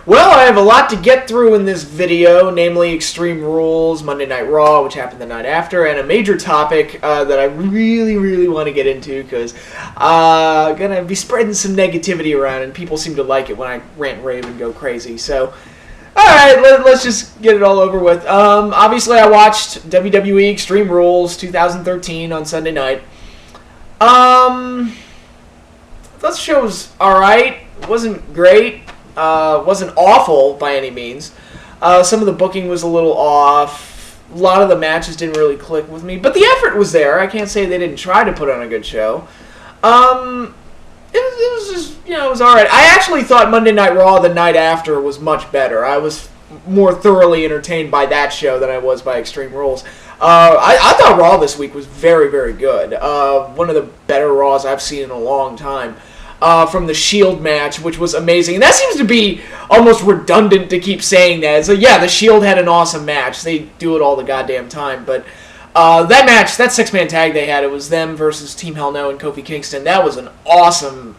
Well, I have a lot to get through in this video, namely Extreme Rules, Monday Night Raw, which happened the night after, and a major topic that I really want to get into because I'm going to be spreading some negativity around, and people seem to like it when I rant and rave and go crazy. So, alright, let's just get it all over with. Obviously, I watched WWE Extreme Rules 2013 on Sunday night. I thought the show was alright. It wasn't great. Wasn't awful by any means. Some of the booking was a little off. A lot of the matches didn't really click with me, but the effort was there. I can't say they didn't try to put on a good show. It was just, it was alright. I actually thought Monday Night Raw the night after was much better. I was more thoroughly entertained by that show than I was by Extreme Rules. I thought Raw this week was very good. One of the better Raws I've seen in a long time. From the Shield match, which was amazing. And that seems to be almost redundant to keep saying that. It's like, yeah, the Shield had an awesome match. They do it all the goddamn time. But that match, that six-man tag they had, it was them versus Team Hell No and Kofi Kingston. That was an awesome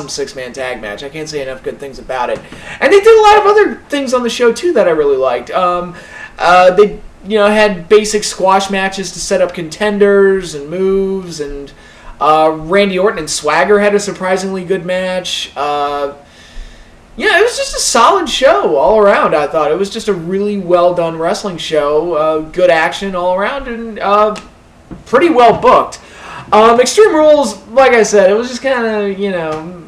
six-man tag match. I can't say enough good things about it. And they did a lot of other things on the show, too, that I really liked. They had basic squash matches to set up contenders and moves, and Randy Orton and Swagger had a surprisingly good match. It was just a solid show all around, I thought. It was just a really well-done wrestling show. Good action all around, and pretty well booked. Extreme Rules, like I said, it was just kind of,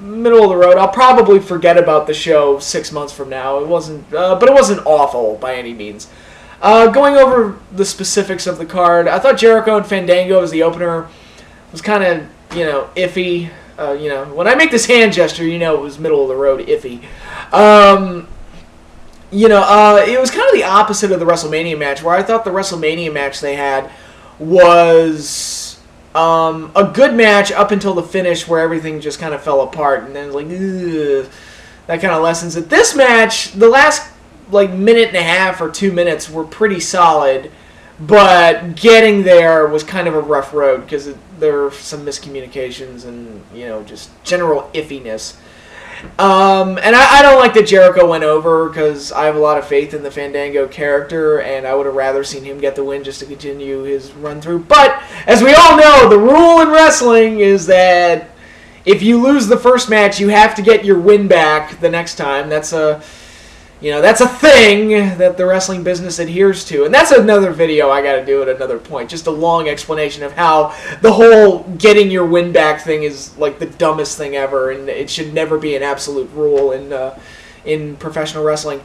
middle of the road. I'll probably forget about the show 6 months from now. It wasn't, but it wasn't awful by any means. Going over the specifics of the card, I thought Jericho and Fandango as the opener was kind of, iffy. When I make this hand gesture, it was middle of the road iffy. It was kind of the opposite of the WrestleMania match, where I thought the WrestleMania match they had was a good match up until the finish, where everything just kind of fell apart, and then it was like, ugh, that kind of lessens it. This match, the last minute and a half or 2 minutes were pretty solid, but getting there was kind of a rough road because there were some miscommunications and, just general iffiness. And I don't like that Jericho went over because I have a lot of faith in the Fandango character, and I would have rather seen him get the win just to continue his run-through. But, as we all know, the rule in wrestling is that if you lose the first match, you have to get your win back the next time. That's a thing that the wrestling business adheres to. And that's another video I gotta do at another point. Just a long explanation of how the whole getting your win back thing is like the dumbest thing ever, and it should never be an absolute rule in professional wrestling.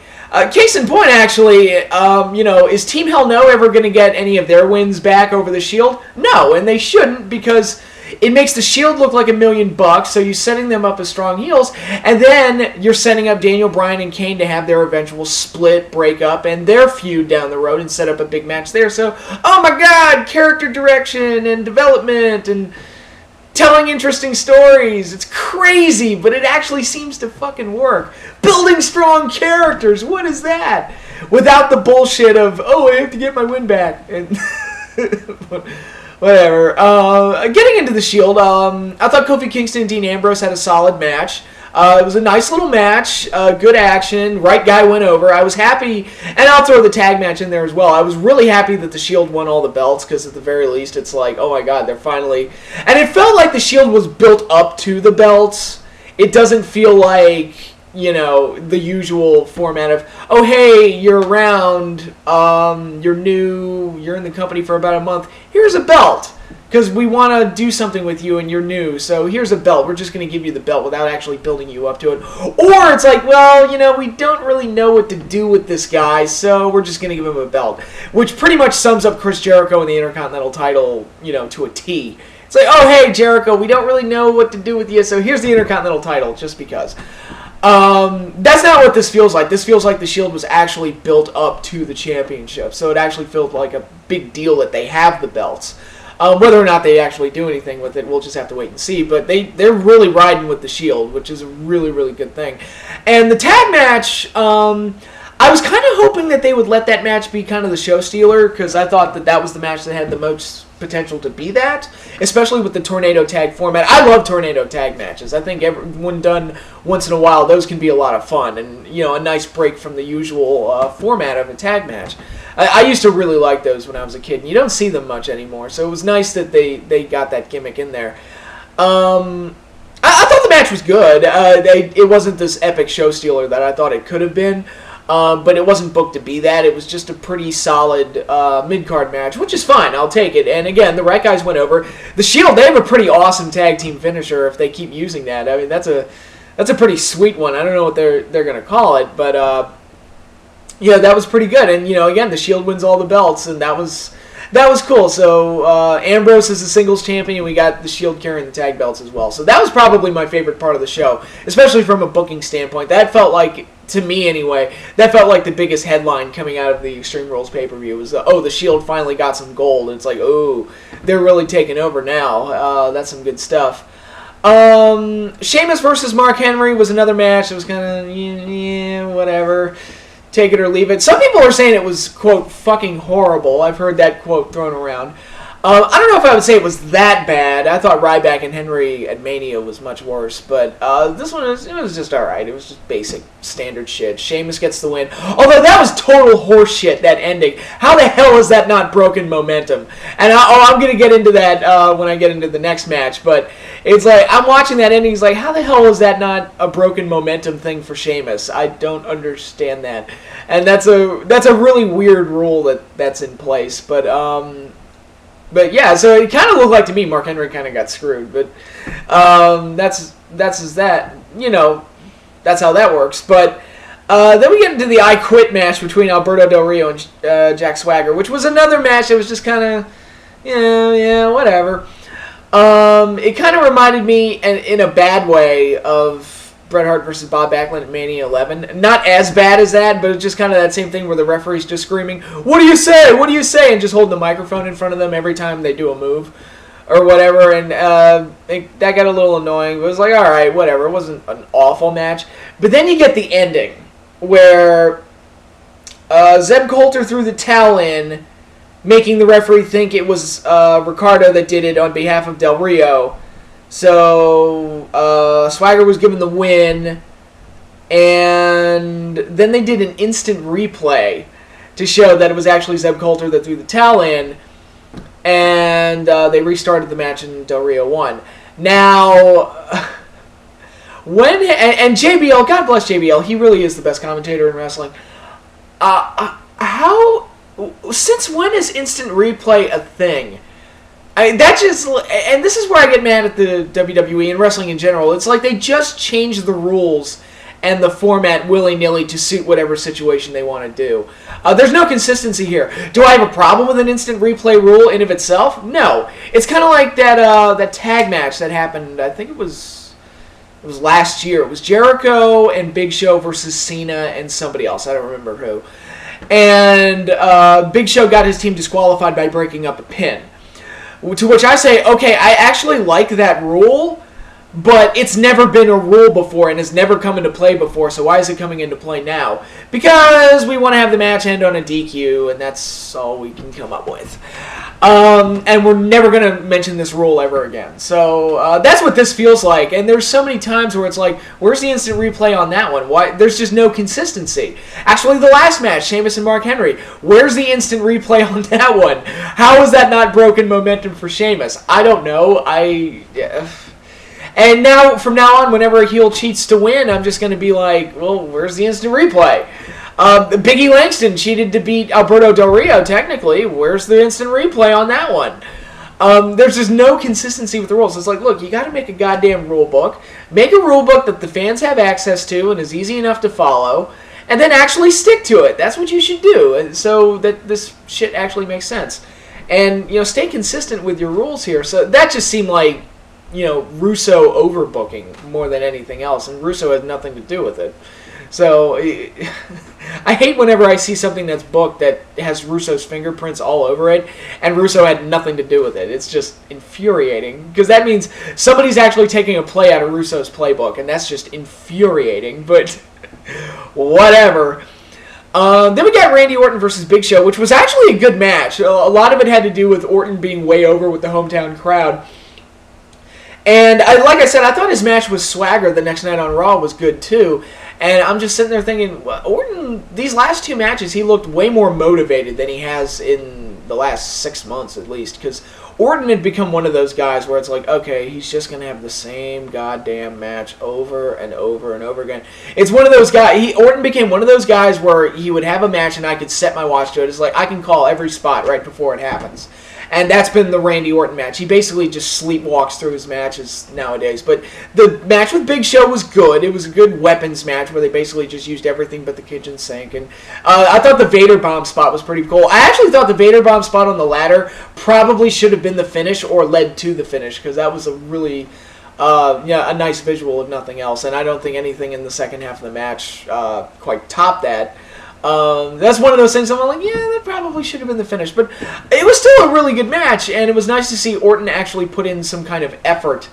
Case in point, actually, is Team Hell No ever going to get any of their wins back over the Shield? No, and they shouldn't, because it makes the Shield look like $1 million, so you're setting them up as strong heels, and then you're setting up Daniel Bryan and Kane to have their eventual split, breakup, and their feud down the road and set up a big match there. So, oh my god, character direction and development and telling interesting stories. It's crazy, but it actually seems to fucking work. Building strong characters, what is that? Without the bullshit of, oh, I have to get my win back. And whatever. Getting into the Shield, I thought Kofi Kingston and Dean Ambrose had a solid match. It was a nice little match, good action, right guy went over. I was happy, and I'll throw the tag match in there as well. I was really happy that the Shield won all the belts, because at the very least it's like, oh my god, they're finally... And it felt like the Shield was built up to the belts. It doesn't feel like, the usual format of, oh hey, you're around, you're new, you're in the company for about a month, here's a belt. Because we want to do something with you and you're new, so here's a belt. We're just going to give you the belt without actually building you up to it. Or it's like, well, we don't really know what to do with this guy, so we're just going to give him a belt. Which pretty much sums up Chris Jericho and the Intercontinental title, to a T. It's like, oh, hey, Jericho, we don't really know what to do with you, so here's the Intercontinental title, just because. That's not what this feels like. This feels like the Shield was actually built up to the championship, so it actually felt like a big deal that they have the belts. Whether or not they actually do anything with it, we'll just have to wait and see. But they're really riding with the Shield, which is a really good thing. And the tag match, I was kind of hoping that they would let that match be kind of the show stealer, because I thought that was the match that had the most potential to be that, especially with the tornado tag format. I love tornado tag matches. I think when done once in a while, those can be a lot of fun and, you know, a nice break from the usual format of a tag match. I used to really like those when I was a kid, and you don't see them much anymore, so it was nice that they got that gimmick in there. I thought the match was good. It wasn't this epic show stealer that I thought it could have been, but it wasn't booked to be that. It was just a pretty solid mid-card match, which is fine. I'll take it. And again, the right guys went over. The Shield, they have a pretty awesome tag team finisher if they keep using that. I mean, that's a pretty sweet one. I don't know what they're going to call it, but yeah, that was pretty good. And, you know, again, the Shield wins all the belts, and that was cool. So Ambrose is the singles champion. We got the Shield carrying the tag belts as well. So that was probably my favorite part of the show, especially from a booking standpoint. That felt like, to me anyway, that felt like the biggest headline coming out of the Extreme Rules pay-per-view was, the Shield finally got some gold. And it's like, oh, they're really taking over now. That's some good stuff. Sheamus versus Mark Henry was another match. It was kind of, yeah, whatever. Take it or leave it. Some people are saying it was, quote, fucking horrible. I've heard that quote thrown around. I don't know if I would say it was that bad. I thought Ryback and Henry at Mania was much worse, but this one it was just alright. It was just basic, standard shit. Sheamus gets the win. Although that was total horseshit, that ending. How the hell is that not broken momentum? And I'm going to get into that when I get into the next match, but it's like, I'm watching that ending, it's like, how the hell is that not a broken momentum thing for Sheamus? I don't understand that. And that's a really weird rule that's in place, But yeah, so it kind of looked like to me Mark Henry kind of got screwed, but that's that. You know, that's how that works. But then we get into the I Quit match between Alberto Del Rio and Jack Swagger, which was another match that was just kind of, yeah, whatever. It kind of reminded me, in a bad way, of Bret Hart versus Bob Backlund at Mania 11. Not as bad as that, but it's just kind of that same thing where the referee's just screaming, "What do you say? What do you say?" and just holding the microphone in front of them every time they do a move or whatever. And that got a little annoying. It was like, all right, whatever. It wasn't an awful match. But then you get the ending where Zeb Coulter threw the towel in, making the referee think it was Ricardo that did it on behalf of Del Rio. So Swagger was given the win, and then they did an instant replay to show that it was actually Zeb Coulter that threw the towel in, and they restarted the match and Del Rio won. Now, and JBL, God bless JBL, he really is the best commentator in wrestling. Since when is instant replay a thing? And this is where I get mad at the WWE and wrestling in general. It's like they just change the rules and the format willy-nilly to suit whatever situation they want to do. There's no consistency here. Do I have a problem with an instant replay rule in of itself? No. It's kind of like that tag match that happened, I think it was last year. It was Jericho and Big Show versus Cena and somebody else. I don't remember who. And Big Show got his team disqualified by breaking up a pin. To which I say, okay, I actually like that rule, but it's never been a rule before and has never come into play before, so why is it coming into play now? Because we want to have the match end on a DQ, and that's all we can come up with. And we're never going to mention this rule ever again. So that's what this feels like, and there's so many times where it's like, where's the instant replay on that one? Why? There's just no consistency. Actually, the last match, Sheamus and Mark Henry, where's the instant replay on that one? How is that not broken momentum for Sheamus? I don't know. And now, from now on, whenever a heel cheats to win, I'm just going to be like, well, where's the instant replay? Biggie Langston cheated to beat Alberto Del Rio, technically. Where's the instant replay on that one? There's just no consistency with the rules. It's like, look, you got to make a goddamn rule book. Make a rule book that the fans have access to and is easy enough to follow, and then actually stick to it. That's what you should do, so that this shit actually makes sense. And, stay consistent with your rules here. So that just seemed like, Russo overbooking more than anything else, and Russo had nothing to do with it. So, I hate whenever I see something that's booked that has Russo's fingerprints all over it, and Russo had nothing to do with it. It's just infuriating, because that means somebody's actually taking a play out of Russo's playbook, and that's just infuriating, but whatever. Then we got Randy Orton versus Big Show, which was actually a good match. A lot of it had to do with Orton being way over with the hometown crowd. And like I said, I thought his match with Swagger the next night on Raw was good too. And I'm just sitting there thinking, Orton, these last 2 matches, he looked way more motivated than he has in the last 6 months at least. Because Orton had become one of those guys where it's like, okay, he's just going to have the same goddamn match over and over and over again. It's one of those guys, Orton became one of those guys where he would have a match and I could set my watch to it. It's like, I can call every spot right before it happens. And that's been the Randy Orton match. He basically just sleepwalks through his matches nowadays. But the match with Big Show was good. It was a good weapons match where they basically just used everything but the kitchen sink. And I thought the Vader Bomb spot was pretty cool. I actually thought the Vader Bomb spot on the ladder probably should have been the finish or led to the finish, because that was a really a nice visual if nothing else. And I don't think anything in the second half of the match quite topped that. That's one of those things I'm like, yeah, that probably should have been the finish. But it was still a really good match, and it was nice to see Orton actually put in some kind of effort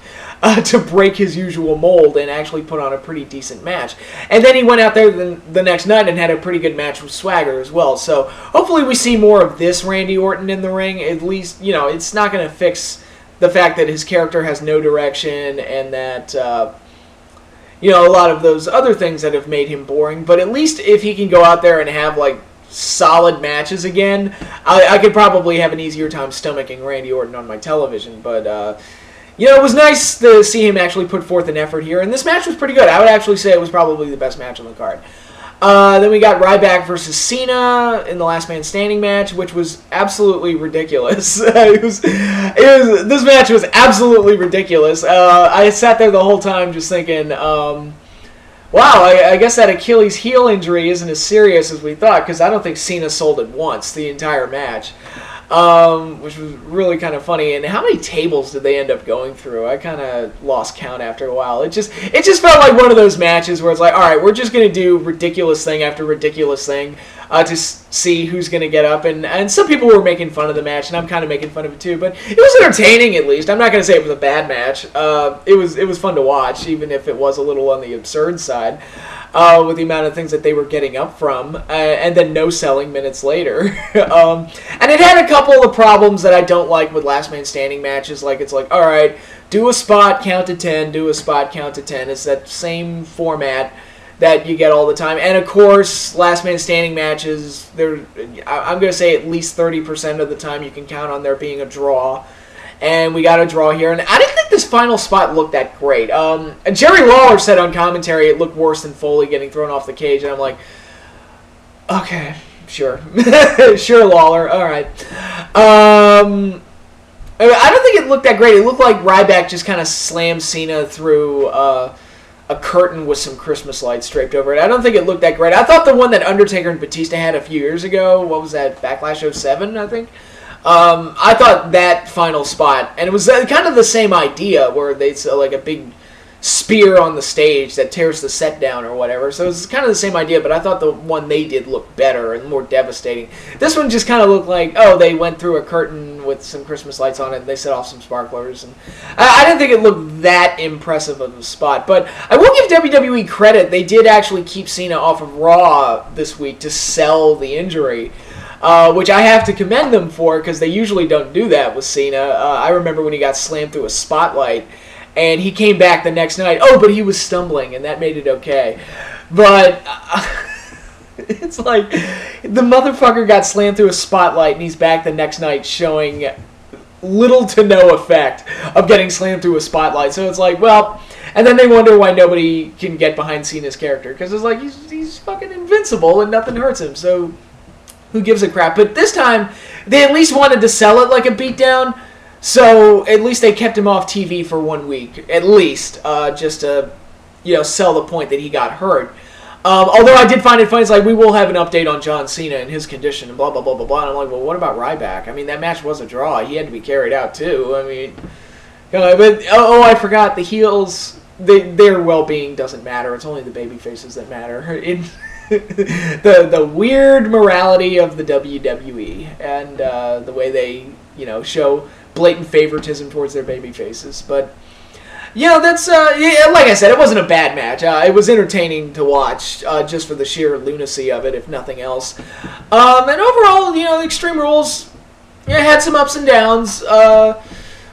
to break his usual mold and actually put on a pretty decent match. And then he went out there the next night and had a pretty good match with Swagger as well. So hopefully we see more of this Randy Orton in the ring. At least, it's not going to fix the fact that his character has no direction and that... a lot of those other things that have made him boring. But at least if he can go out there and have, solid matches again, I could probably have an easier time stomaching Randy Orton on my television. But, it was nice to see him actually put forth an effort here. And this match was pretty good. I would actually say it was probably the best match on the card. Then we got Ryback versus Cena in the Last Man Standing match, which was absolutely ridiculous. This match was absolutely ridiculous. I sat there the whole time just thinking, wow, I guess that Achilles heel injury isn't as serious as we thought, because I don't think Cena sold it once the entire match. Which was really kind of funny. And how many tables did they end up going through? I kind of lost count after a while. It just felt like one of those matches where it's like, all right, we're just going to do ridiculous thing after ridiculous thing to see who's going to get up. And some people were making fun of the match, and I'm kind of making fun of it too. But it was entertaining, at least. I'm not going to say it was a bad match. It was fun to watch, even if it was a little on the absurd side. With the amount of things that they were getting up from, and then no selling minutes later. And it had a couple of problems that I don't like with Last Man Standing matches. It's like, all right, do a spot, count to 10, do a spot, count to 10. It's that same format that you get all the time. And of course, Last Man Standing matches, I'm going to say at least 30% of the time you can count on there being a draw. And we got a draw here. And I didn't think this final spot looked that great. Jerry Lawler said on commentary it looked worse than Foley getting thrown off the cage. And I'm like, okay, sure. Sure, Lawler. All right. I don't think it looked that great. It looked like Ryback just kind of slammed Cena through a curtain with some Christmas lights draped over it. I don't think it looked that great. I thought the one that Undertaker and Batista had a few years ago, what was that, Backlash 07, I think? I thought that final spot, and it was kind of the same idea where it's like a big spear on the stage that tears the set down or whatever. So it's kind of the same idea, but I thought the one they did looked better and more devastating. This one just kind of looked like, oh, they went through a curtain with some Christmas lights on it and they set off some sparklers. And I didn't think it looked that impressive of a spot, but I will give WWE credit. They did actually keep Cena off of Raw this week to sell the injury. Which I have to commend them for, because they usually don't do that with Cena. I remember when he got slammed through a spotlight, and he came back the next night. Oh, but he was stumbling, and that made it okay. But it's like the motherfucker got slammed through a spotlight, and he's back the next night showing little to no effect of getting slammed through a spotlight. So it's like, well, and then they wonder why nobody can get behind Cena's character, because it's like he's fucking invincible and nothing hurts him. So who gives a crap? But this time, they at least wanted to sell it like a beatdown, so at least they kept him off TV for 1 week, at least, just to, sell the point that he got hurt. Although I did find it funny, it's like, we will have an update on John Cena and his condition, and blah, blah, blah, blah, blah. And I'm like, well, what about Ryback? I mean, that match was a draw. He had to be carried out, too. I mean, but, I forgot, the heels, their well-being doesn't matter. It's only the baby faces that matter. The weird morality of the WWE and the way they show blatant favoritism towards their baby faces. But that's yeah, like I said, it wasn't a bad match. It was entertaining to watch, just for the sheer lunacy of it, if nothing else. And overall, Extreme Rules, had some ups and downs,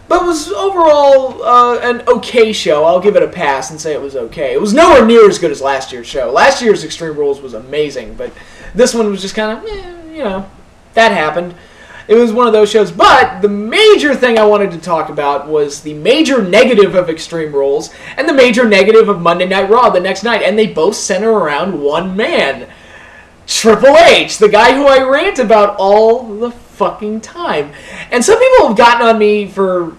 but was overall an okay show. I'll give it a pass and say it was okay. It was nowhere near as good as last year's show. Last year's Extreme Rules was amazing, but this one was just kind of, that happened. It was one of those shows, but the major thing I wanted to talk about was the major negative of Extreme Rules and the major negative of Monday Night Raw the next night, and they both center around one man, Triple H, the guy who I rant about all the fucking time. And some people have gotten on me for,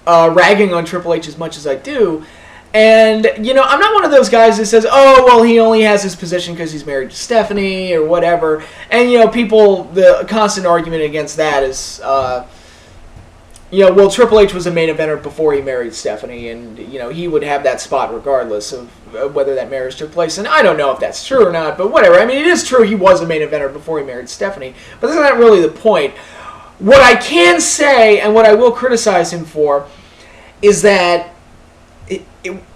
ragging on Triple H as much as I do. And, I'm not one of those guys that says, oh, well, he only has his position because he's married to Stephanie or whatever. And, the constant argument against that is, well, Triple H was a main eventer before he married Stephanie. And, he would have that spot regardless of whether that marriage took place. And I don't know if that's true or not, but whatever. I mean, it is true he was a main eventer before he married Stephanie. But that's not really the point. What I can say, and what I will criticize him for, is that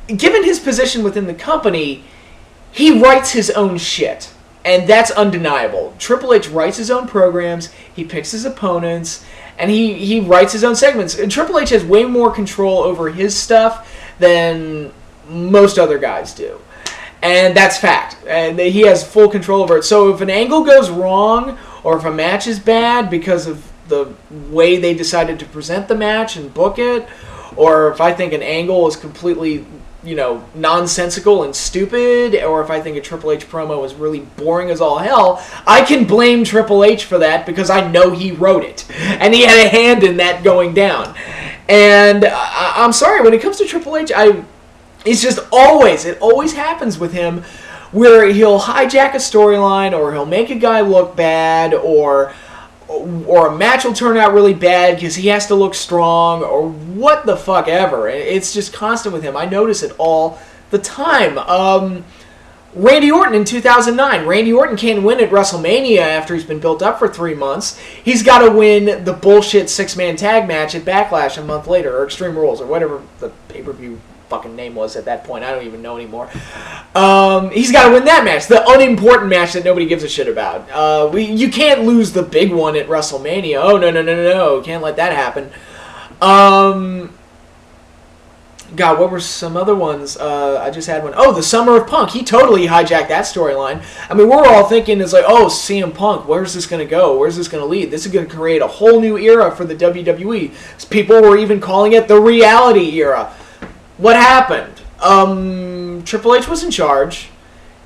given his position within the company, he writes his own shit. And that's undeniable. Triple H writes his own programs, he picks his opponents, and he writes his own segments. And Triple H has way more control over his stuff than most other guys do. And that's fact. And he has full control over it. So if an angle goes wrong, or if a match is bad because of the way they decided to present the match and book it, or if I think an angle is completely, nonsensical and stupid, or if I think a Triple H promo is really boring as all hell, I can blame Triple H for that because I know he wrote it. And he had a hand in that going down. And I'm sorry, when it comes to Triple H, it always happens with him where he'll hijack a storyline, or he'll make a guy look bad, or a match will turn out really bad because he has to look strong, or what the fuck ever. It's just constant with him. I notice it all the time. Randy Orton in 2009. Randy Orton can't win at WrestleMania after he's been built up for 3 months. He's got to win the bullshit 6-man tag match at Backlash a month later, or Extreme Rules, or whatever the pay-per-view fucking name was at that point. I don't even know anymore. He's got to win that match, the unimportant match that nobody gives a shit about. You can't lose the big one at WrestleMania. Oh, no. Can't let that happen. God, what were some other ones? I just had one. Oh, the Summer of Punk. He totally hijacked that storyline. I mean, we're all thinking, it's like, oh, CM Punk, where's this going to go? Where's this going to lead? This is going to create a whole new era for the WWE. People were even calling it the reality era. What happened? Triple H was in charge.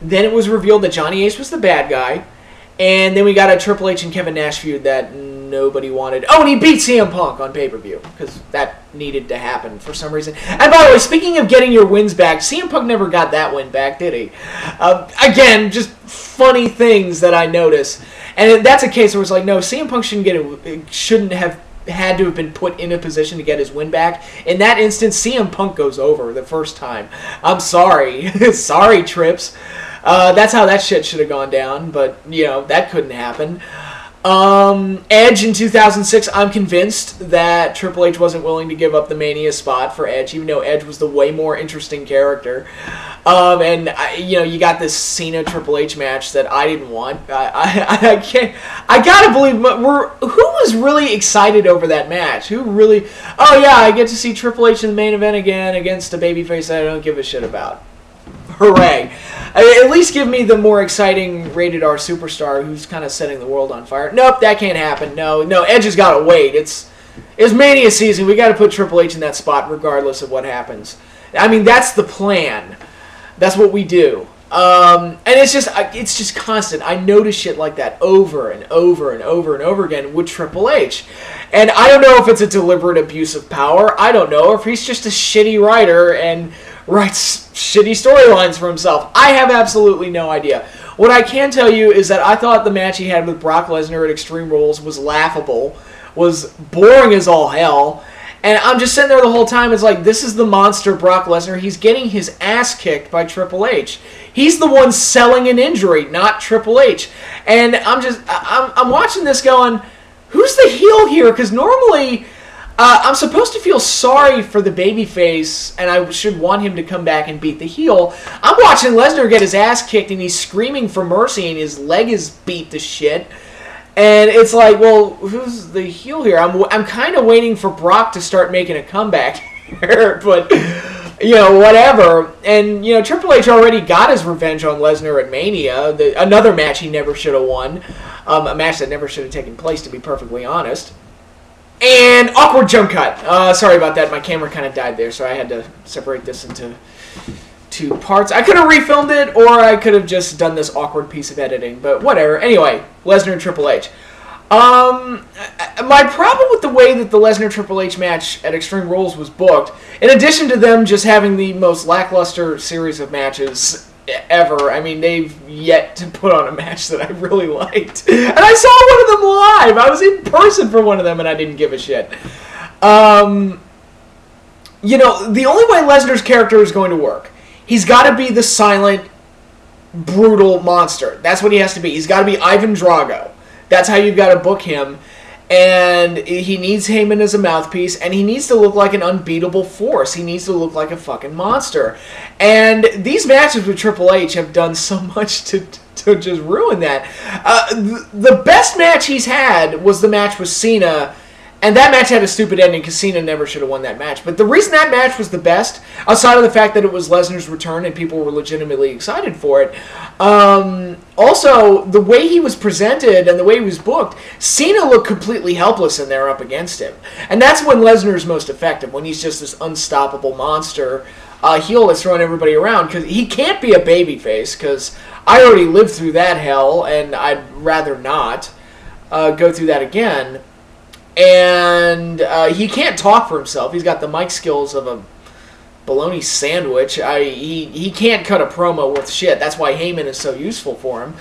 Then it was revealed that Johnny Ace was the bad guy. And then we got a Triple H and Kevin Nash feud that nobody wanted. Oh, and he beat CM Punk on pay-per-view, because that needed to happen for some reason. And by the way, speaking of getting your wins back, CM Punk never got that win back, did he? Again, just funny things that I notice. And that's a case where it's like, no, CM Punk shouldn't have had to have been put in a position to get his win back. In that instance, CM Punk goes over the first time. I'm sorry. Sorry, Trips. That's how that shit should have gone down, but, that couldn't happen. Edge in 2006, I'm convinced that Triple H wasn't willing to give up the Mania spot for Edge, even though Edge was the way more interesting character. And you got this Cena Triple H match that I didn't want. I can't. I gotta believe. Who was really excited over that match? Who really? Oh yeah, I get to see Triple H in the main event again against a babyface that I don't give a shit about. Hooray. At least give me the more exciting rated R superstar who's kind of setting the world on fire. Nope, that can't happen. No, Edge has got to wait. It's Mania season. We got to put Triple H in that spot regardless of what happens. I mean, that's the plan. That's what we do. And it's just constant. I notice shit like that over and over and over and over again with Triple H. And I don't know if it's a deliberate abuse of power. I don't know if he's just a shitty writer and writes shitty storylines for himself. I have absolutely no idea. What I can tell you is that I thought the match he had with Brock Lesnar at Extreme Rules was laughable, was boring as all hell, and I'm just sitting there the whole time. It's like, this is the monster Brock Lesnar. He's getting his ass kicked by Triple H. He's the one selling an injury, not Triple H. And I'm watching this going, who's the heel here? Because normally I'm supposed to feel sorry for the babyface, and I should want him to come back and beat the heel. I'm watching Lesnar get his ass kicked, and he's screaming for mercy, and his leg is beat to shit. And it's like, well, who's the heel here? I'm kind of waiting for Brock to start making a comeback here, but, you know, whatever. And, you know, Triple H already got his revenge on Lesnar at Mania, another match he never should have won, a match that never should have taken place, to be perfectly honest. And awkward jump cut. Sorry about that. My camera kind of died there, so I had to separate this into 2 parts. I could have refilmed it, or I could have just done this awkward piece of editing, but whatever. Anyway, Lesnar and Triple H. My problem with the way that the Lesnar-Triple H match at Extreme Rules was booked, in addition to them just having the most lackluster series of matches ever, I mean, they've yet to put on a match that I really liked. And I saw one of them live! I was in person for one of them, and I didn't give a shit. You know, the only way Lesnar's character is going to work, he's got to be the silent, brutal monster. That's what he has to be. He's got to be Ivan Drago. That's how you've got to book him. And he needs Heyman as a mouthpiece, and he needs to look like an unbeatable force. He needs to look like a fucking monster. And these matches with Triple H have done so much to just ruin that. The best match he's had was the match with Cena, and that match had a stupid ending because Cena never should have won that match. But the reason that match was the best, outside of the fact that it was Lesnar's return and people were legitimately excited for it, also, the way he was presented and the way he was booked, Cena looked completely helpless in there up against him. And that's when Lesnar's most effective, when he's just this unstoppable monster heel that's throwing everybody around. Because he can't be a babyface, because I already lived through that hell, and I'd rather not go through that again. And he can't talk for himself. He's got the mic skills of a bologna sandwich. He can't cut a promo worth shit. That's why Heyman is so useful for him.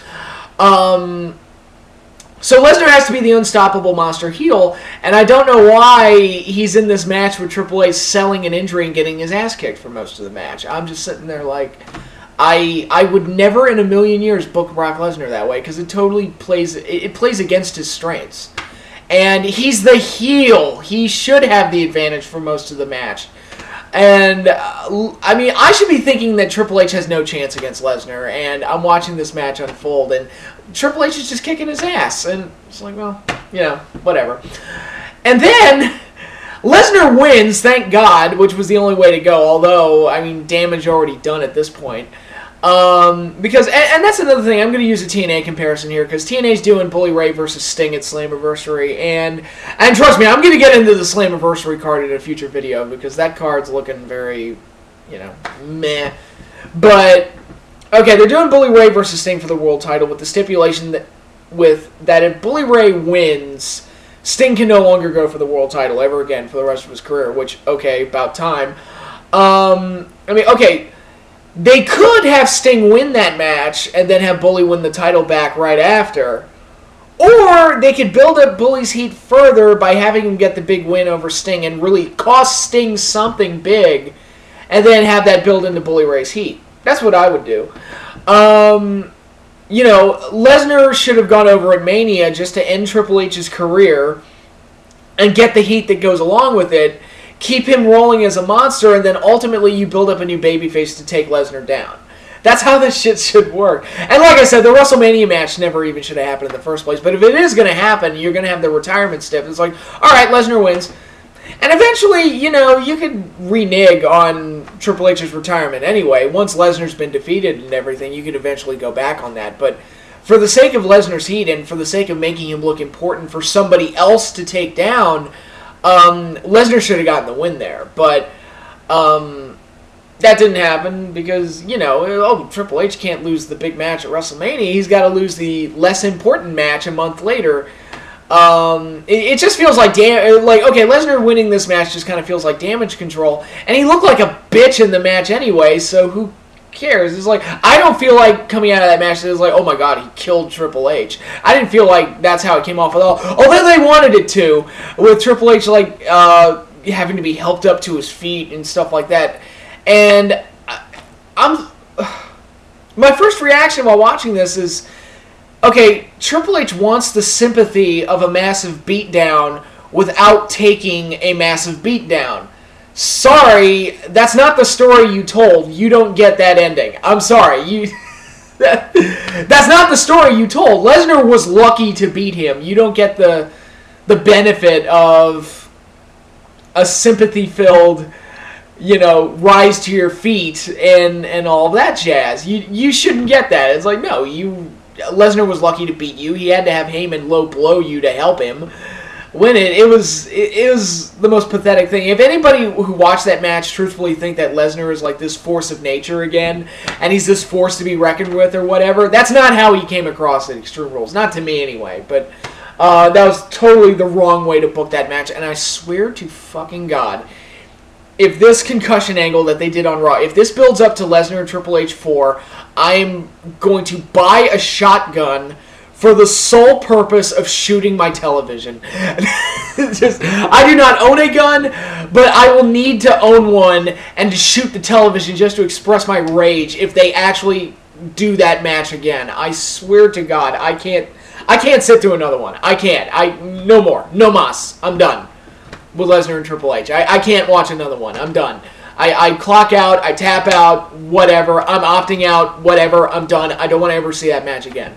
So Lesnar has to be the unstoppable monster heel, and I don't know why he's in this match with Triple H selling an injury and getting his ass kicked for most of the match. I'm just sitting there like, I would never in a million years book Brock Lesnar that way, because it totally plays against his strengths. And he's the heel. He should have the advantage for most of the match. And, I mean, I should be thinking that Triple H has no chance against Lesnar, and I'm watching this match unfold, and Triple H is just kicking his ass, and it's like, well, you know, whatever. And then, Lesnar wins, thank God, which was the only way to go, although, I mean, damage already done at this point. Because, and that's another thing, I'm going to use a TNA comparison here, because TNA's doing Bully Ray versus Sting at Slammiversary, and trust me, I'm going to get into the Slammiversary card in a future video, because that card's looking very, you know, meh. But, okay, they're doing Bully Ray versus Sting for the world title with the stipulation that if Bully Ray wins, Sting can no longer go for the world title ever again for the rest of his career, which, okay, about time. I mean, okay, they could have Sting win that match and then have Bully win the title back right after. Or they could build up Bully's heat further by having him get the big win over Sting and really cost Sting something big and then have that build into Bully Ray's heat. That's what I would do. You know, Lesnar should have gone over at Mania just to end Triple H's career and get the heat that goes along with it. Keep him rolling as a monster, and then ultimately you build up a new babyface to take Lesnar down. That's how this shit should work. And like I said, the WrestleMania match never even should have happened in the first place. But if it is going to happen, you're going to have the retirement step. It's like, all right, Lesnar wins. And eventually, you know, you could renege on Triple H's retirement anyway. Once Lesnar's been defeated and everything, you could eventually go back on that. But for the sake of Lesnar's heat and for the sake of making him look important for somebody else to take down, Lesnar should have gotten the win there, but that didn't happen because, you know, Triple H can't lose the big match at WrestleMania. He's got to lose the less important match a month later. It just feels like, okay, Lesnar winning this match just kind of feels like damage control, and he looked like a bitch in the match anyway, so who cares? It's like, I don't feel like coming out of that match, it was like, oh my god, he killed Triple H. I didn't feel like that's how it came off at all. Although they wanted it to, with Triple H, like, having to be helped up to his feet and stuff like that. And my first reaction while watching this is, okay, Triple H wants the sympathy of a massive beatdown without taking a massive beatdown. Sorry, that's not the story you told. You don't get that ending. I'm sorry. That's not the story you told. Lesnar was lucky to beat him. You don't get the benefit of a sympathy-filled, rise to your feet and all of that jazz. You shouldn't get that. It's like, no, Lesnar was lucky to beat you. He had to have Heyman low blow you to help him win it. It was the most pathetic thing. If anybody who watched that match truthfully think that Lesnar is like this force of nature again, and he's this force to be reckoned with or whatever, that's not how he came across at Extreme Rules. Not to me anyway, but that was totally the wrong way to book that match, and I swear to fucking God, if this concussion angle that they did on Raw, if this builds up to Lesnar and Triple H 4, I'm going to buy a shotgun for the sole purpose of shooting my television. I do not own a gun, but I will need to own one and to shoot the television just to express my rage if they actually do that match again. I swear to God, I can't sit through another one. I can't. No more. No mas. I'm done with Lesnar and Triple H. I can't watch another one. I'm done. I clock out. I tap out. Whatever. I'm opting out. Whatever. I'm done. I don't want to ever see that match again.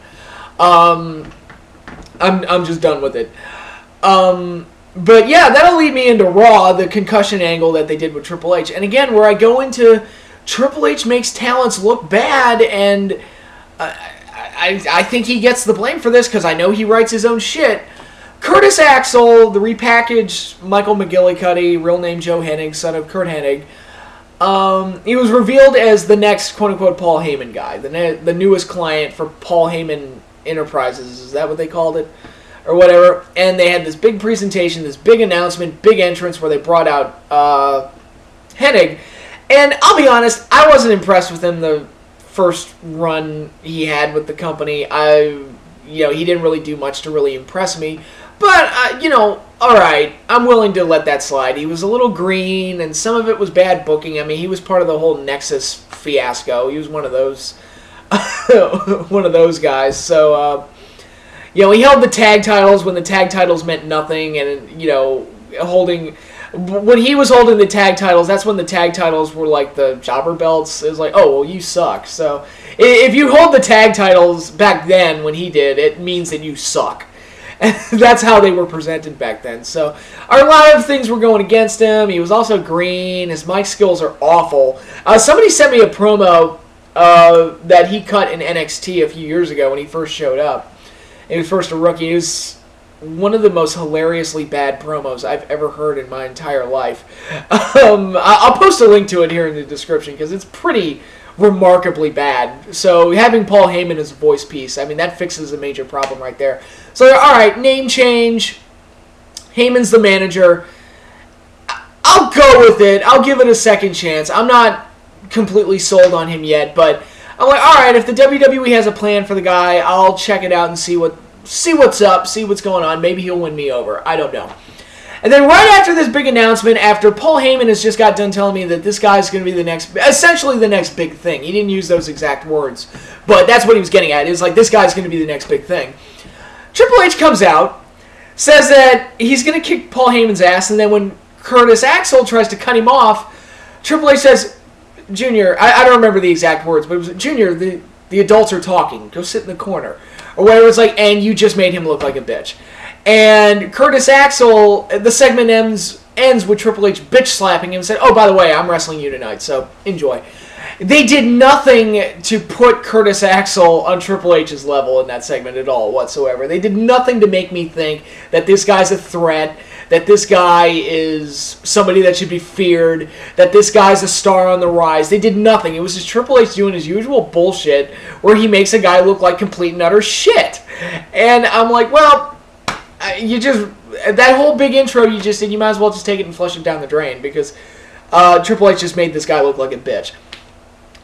I'm just done with it. But yeah, that'll lead me into Raw, the concussion angle that they did with Triple H. And again, where I go into Triple H makes talents look bad, and I think he gets the blame for this because I know he writes his own shit. Curtis Axel, the repackaged Michael McGillicuddy, real name Joe Hennig, son of Kurt Hennig, he was revealed as the next quote-unquote Paul Heyman guy, the newest client for Paul Heyman Enterprises. Is that what they called it? Or whatever. And they had this big presentation, this big announcement, big entrance where they brought out Hennig. And I'll be honest, I wasn't impressed with him the first run he had with the company. He didn't really do much to really impress me. But, alright, I'm willing to let that slide. He was a little green, and some of it was bad booking. I mean, he was part of the whole Nexus fiasco. He was one of those guys. So, he held the tag titles when the tag titles meant nothing, and, when he was holding the tag titles, that's when the tag titles were like the jobber belts. It was like, oh, well, you suck. So, if you hold the tag titles back then when he did, it means that you suck. That's how they were presented back then. So, a lot of things were going against him. He was also green. His mic skills are awful. Somebody sent me a promo that he cut in NXT a few years ago when he first showed up. He was first a rookie. It was one of the most hilariously bad promos I've ever heard in my entire life. I'll post a link to it here in the description because it's pretty remarkably bad. So having Paul Heyman as a voice piece, I mean, that fixes a major problem right there. So, alright, name change. Heyman's the manager. I'll go with it. I'll give it a second chance. I'm not completely sold on him yet, but I'm like, alright, if the WWE has a plan for the guy, I'll check it out and see what's up, see what's going on. Maybe he'll win me over. I don't know. And then right after this big announcement, after Paul Heyman has just got done telling me that this guy's going to be essentially the next big thing. He didn't use those exact words, but that's what he was getting at. It's like, this guy's going to be the next big thing. Triple H comes out, says that he's going to kick Paul Heyman's ass, and then when Curtis Axel tries to cut him off, Triple H says, Junior, I don't remember the exact words, but it was, Junior, the adults are talking. Go sit in the corner. Or whatever. It's like, and you just made him look like a bitch. And Curtis Axel, the segment ends with Triple H bitch slapping him and said, oh, by the way, I'm wrestling you tonight, so enjoy. They did nothing to put Curtis Axel on Triple H's level in that segment at all whatsoever. They did nothing to make me think that this guy's a threat, that this guy is somebody that should be feared, that this guy's a star on the rise. They did nothing. It was just Triple H doing his usual bullshit where he makes a guy look like complete and utter shit. And I'm like, well, that whole big intro you just did, you might as well just take it and flush it down the drain because Triple H just made this guy look like a bitch.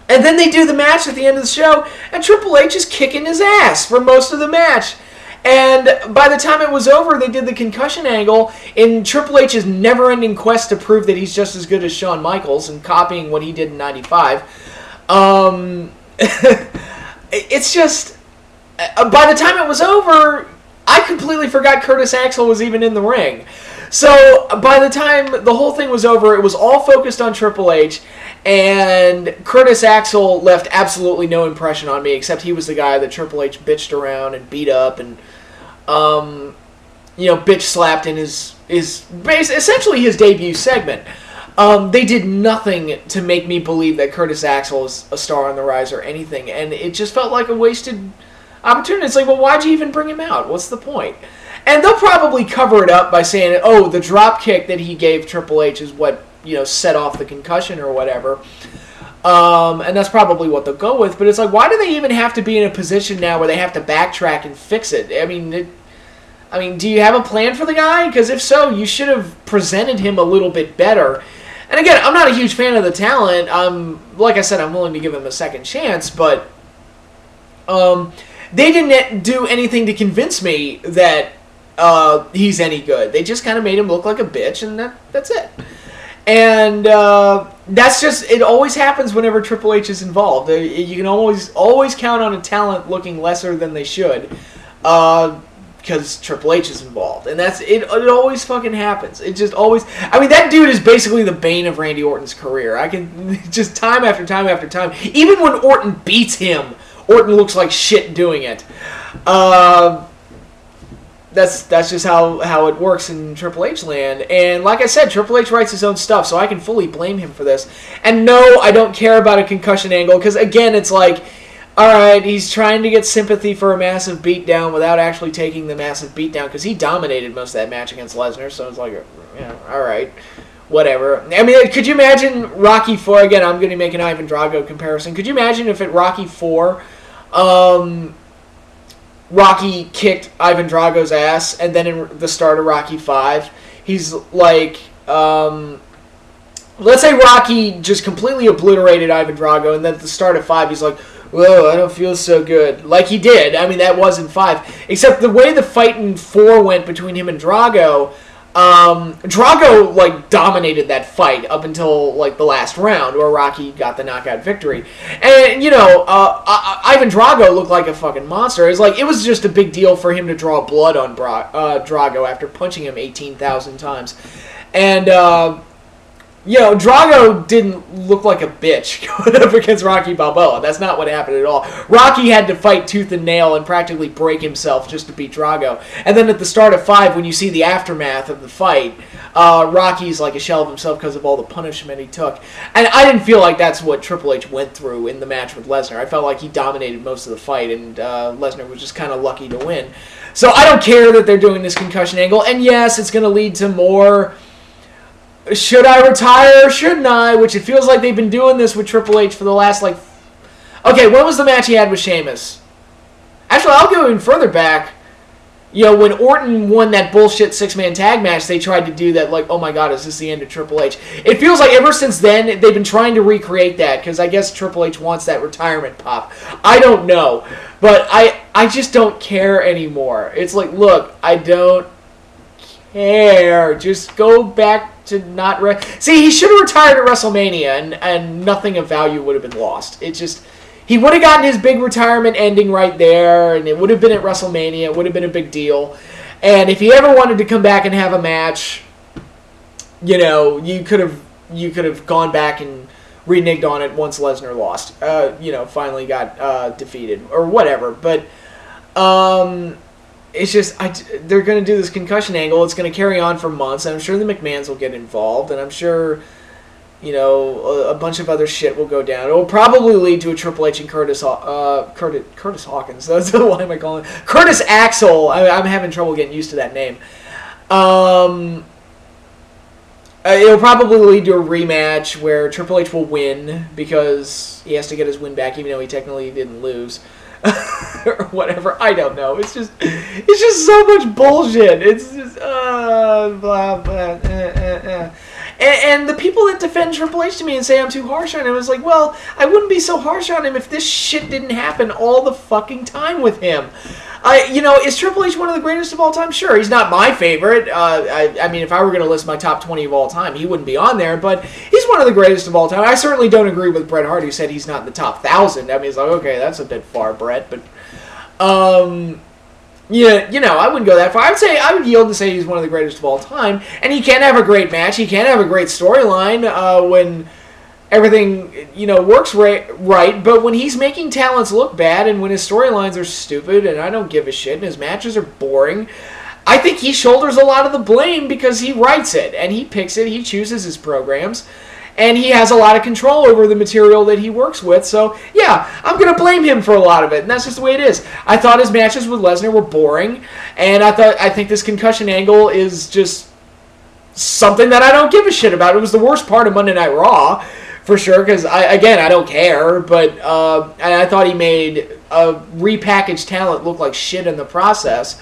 And then they do the match at the end of the show, and Triple H is kicking his ass for most of the match. And by the time it was over, they did the concussion angle in Triple H's never-ending quest to prove that he's just as good as Shawn Michaels and copying what he did in '95. It's just, by the time it was over, I completely forgot Curtis Axel was even in the ring. So by the time the whole thing was over, it was all focused on Triple H, and Curtis Axel left absolutely no impression on me, except he was the guy that Triple H bitched around and beat up and, bitch slapped in his essentially his debut segment. They did nothing to make me believe that Curtis Axel is a star on the rise or anything, and it just felt like a wasted opportunity. It's like, well, why'd you even bring him out? What's the point? And they'll probably cover it up by saying, oh, the drop kick that he gave Triple H is what, set off the concussion or whatever. And that's probably what they'll go with. But it's like, why do they even have to be in a position now where they have to backtrack and fix it? I mean, do you have a plan for the guy? Because if so, you should have presented him a little bit better. And again, I'm not a huge fan of the talent. Like I said, I'm willing to give him a second chance, but they didn't do anything to convince me that he's any good. They just kind of made him look like a bitch, and that's it. And that's just, it always happens whenever Triple H is involved. You can always count on a talent looking lesser than they should, because Triple H is involved. And that's it. It always fucking happens. It just always, I mean, that dude is basically the bane of Randy Orton's career. I can, just time after time after time, even when Orton beats him, Orton looks like shit doing it. That's just how it works in Triple H land. And like I said, Triple H writes his own stuff, so I can fully blame him for this. And no, I don't care about a concussion angle, because again, it's like, alright, he's trying to get sympathy for a massive beatdown without actually taking the massive beatdown, because he dominated most of that match against Lesnar, so it's like, alright, whatever. I mean, could you imagine Rocky IV, again, I'm going to make an Ivan Drago comparison, could you imagine if at Rocky IV, Rocky kicked Ivan Drago's ass, and then in the start of Rocky V, he's like, let's say Rocky just completely obliterated Ivan Drago, and then at the start of V, he's like, whoa, I don't feel so good. Like he did. I mean, that was in 5. Except the way the fight in 4 went between him and Drago, Drago, like, dominated that fight up until, like, the last round, where Rocky got the knockout victory. And, Ivan Drago looked like a fucking monster. It was just a big deal for him to draw blood on Drago after punching him 18,000 times. And, Drago didn't look like a bitch going up against Rocky Balboa. That's not what happened at all. Rocky had to fight tooth and nail and practically break himself just to beat Drago. And then at the start of 5, when you see the aftermath of the fight, Rocky's like a shell of himself because of all the punishment he took. And I didn't feel like that's what Triple H went through in the match with Lesnar. I felt like he dominated most of the fight, and Lesnar was just kind of lucky to win. So I don't care that they're doing this concussion angle. And yes, it's going to lead to more... Should I retire or shouldn't I? Which it feels like they've been doing this with Triple H for the last, like... Okay, when was the match he had with Sheamus? Actually, I'll go even further back. When Orton won that bullshit 6-man tag match, they tried to do that, like, oh my god, is this the end of Triple H? It feels like ever since then, they've been trying to recreate that, because I guess Triple H wants that retirement pop. I don't know. But I just don't care anymore. It's like, look, I don't care. Just go back to not... See, he should have retired at WrestleMania, and nothing of value would have been lost. It just... He would have gotten his big retirement ending right there, and it would have been at WrestleMania. It would have been a big deal. And if he ever wanted to come back and have a match, you could have gone back and reneged on it once Lesnar lost. Finally got defeated or whatever. But it's just they're going to do this concussion angle. It's going to carry on for months. And I'm sure the McMahons will get involved, and I'm sure. A bunch of other shit will go down. It will probably lead to a Triple H and Curtis Hawkins. That's why am I calling it Curtis Axel? I'm having trouble getting used to that name. It'll probably lead to a rematch where Triple H will win because he has to get his win back, even though he technically didn't lose. Or whatever. I don't know. It's just so much bullshit. It's just blah blah. And the people that defend Triple H to me and say I'm too harsh on him is like, well, I wouldn't be so harsh on him if this shit didn't happen all the fucking time with him. Is Triple H one of the greatest of all time? Sure, he's not my favorite. I mean, if I were going to list my top 20 of all time, he wouldn't be on there, but he's one of the greatest of all time. I certainly don't agree with Bret Hart, who said he's not in the top 1,000. I mean, it's like, okay, that's a bit far, Bret, but... Yeah, I wouldn't go that far. I would yield to say he's one of the greatest of all time. And he can have a great match. He can have a great storyline when everything, works right. But when he's making talents look bad and when his storylines are stupid and I don't give a shit and his matches are boring, I think he shoulders a lot of the blame because he writes it and he picks it. He chooses his programs. And he has a lot of control over the material that he works with. So, yeah, I'm going to blame him for a lot of it. And that's just the way it is. I thought his matches with Lesnar were boring. And I think this concussion angle is just something that I don't give a shit about. It was the worst part of Monday Night Raw, for sure. Because, I don't care. But and I thought he made a repackaged talent look like shit in the process.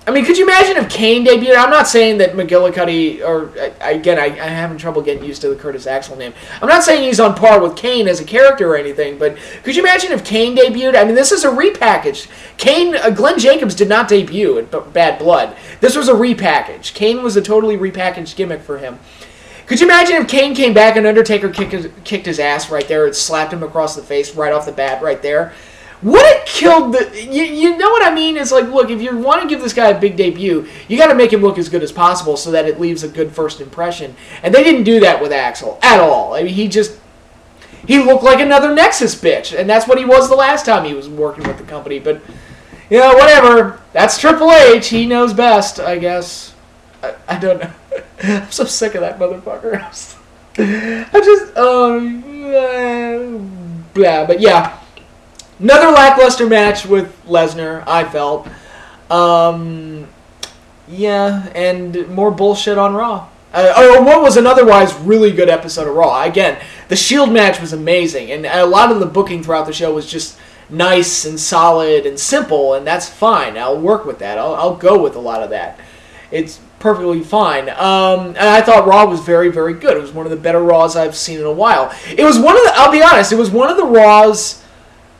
Could you imagine if Kane debuted? I'm not saying that McGillicuddy, or again, I'm having trouble getting used to the Curtis Axel name. I'm not saying he's on par with Kane as a character or anything, but could you imagine if Kane debuted? This is a repackage. Glenn Jacobs did not debut at Bad Blood. This was a repackage. Kane was a totally repackaged gimmick for him. Could you imagine if Kane came back and Undertaker kicked his ass right there and slapped him across the face right off the bat right there? Would it kill the... You know what I mean? It's like, look, if you want to give this guy a big debut, you got to make him look as good as possible so that it leaves a good first impression. And they didn't do that with Axel at all. He looked like another Nexus bitch. And that's what he was the last time he was working with the company. But, whatever. That's Triple H. He knows best, I guess. I don't know. I'm so sick of that motherfucker. Blah. But, yeah. Another lackluster match with Lesnar, I felt. Yeah, and more bullshit on Raw. What was an otherwise really good episode of Raw. Again, the Shield match was amazing, and a lot of the booking throughout the show was just nice and solid and simple, and that's fine. I'll work with that. I'll go with a lot of that. It's perfectly fine. And I thought Raw was very, very good. It was one of the better Raws I've seen in a while. It was I'll be honest, it was one of the Raws...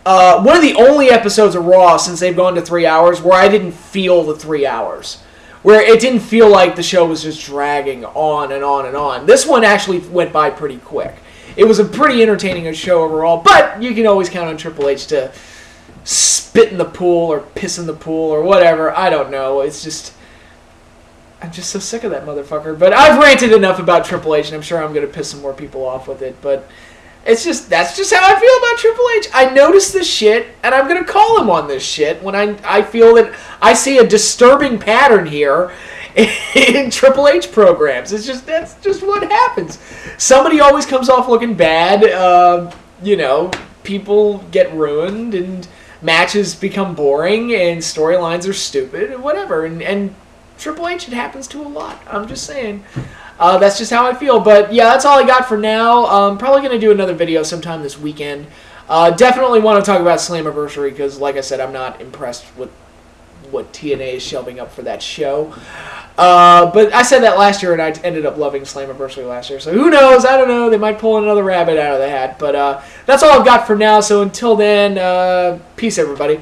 one of the only episodes of Raw since they've gone to 3 hours where I didn't feel the 3 hours. Where it didn't feel like the show was just dragging on and on and on. This one actually went by pretty quick. It was a pretty entertaining show overall, but you can always count on Triple H to spit in the pool or piss in the pool or whatever. I don't know. It's just... I'm just so sick of that motherfucker. But I've ranted enough about Triple H, and I'm sure I'm going to piss some more people off with it, but... that's just how I feel about Triple H. I notice this shit, and I'm going to call him on this shit when I feel that I see a disturbing pattern here in Triple H programs. That's just what happens. Somebody always comes off looking bad. People get ruined, and matches become boring, and storylines are stupid, and whatever. And Triple H, it happens to a lot. I'm just saying. That's just how I feel. But, yeah, that's all I got for now. Probably going to do another video sometime this weekend. Definitely want to talk about Slammiversary because, like I said, I'm not impressed with what TNA is shelving up for that show. But I said that last year, and I ended up loving Slammiversary last year. So who knows? I don't know. They might pull another rabbit out of the hat. But that's all I've got for now. So until then, peace, everybody.